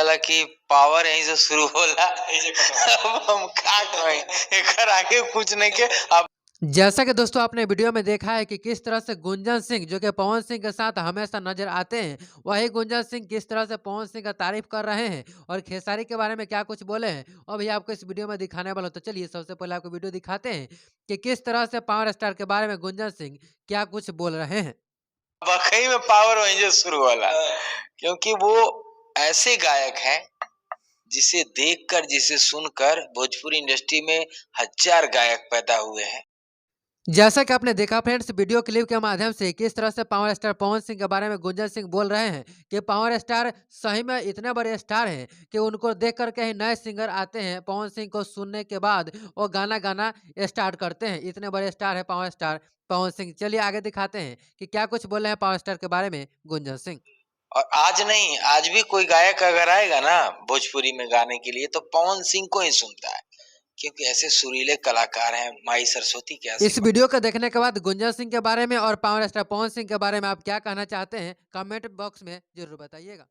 जाला कि पावर यहीं से शुरू होला। अब हम का कहें, एकर आगे कुछ नहीं के। अब जैसा कि दोस्तों आपने वीडियो में देखा है कि किस तरह से गुंजन सिंह जो कि पवन सिंह के साथ हमेशा नजर आते हैं, वही गुंजन सिंह किस तरह से पवन सिंह का तारीफ कर रहे हैं और खेसारी के बारे में क्या कुछ बोले हैं, और भी आपको इस वीडियो में दिखाने वाला हूं। तो चलिए सबसे पहले आपको वीडियो दिखाते हैं कि किस तरह से पावर स्टार के बारे में गुंजन सिंह क्या कुछ बोल रहे हैं। वाकई में पावर वहीं से शुरू होला, क्योंकि वो ऐसे गायक हैं जिसे देखकर, जिसे सुनकर भोजपुरी इंडस्ट्री में हजार गायक पैदा हुए हैं। जैसा कि आपने देखा फ्रेंड्स वीडियो क्लिप के माध्यम से किस तरह से पावर स्टार पवन सिंह के बारे में गुंजन सिंह बोल रहे हैं कि पावर स्टार सही में इतने बड़े स्टार हैं कि उनको देख करके ही नए सिंगर आते हैं, पवन सिंह को सुनने के बाद वो गाना गाना स्टार्ट करते हैं। इतने बड़े स्टार है पावर स्टार पवन सिंह। चलिए आगे दिखाते हैं कि क्या कुछ बोले हैं पावर स्टार के बारे में गुंजन सिंह। और आज नहीं, आज भी कोई गायक अगर आएगा ना भोजपुरी में गाने के लिए तो पवन सिंह को ही सुनता है, क्योंकि ऐसे सुरीले कलाकार हैं। माई सरस्वती के इस आशीर्वाद। वीडियो को देखने के बाद गुंजन सिंह के बारे में और पावर स्टार पवन सिंह के बारे में आप क्या कहना चाहते हैं, कमेंट बॉक्स में जरूर बताइएगा।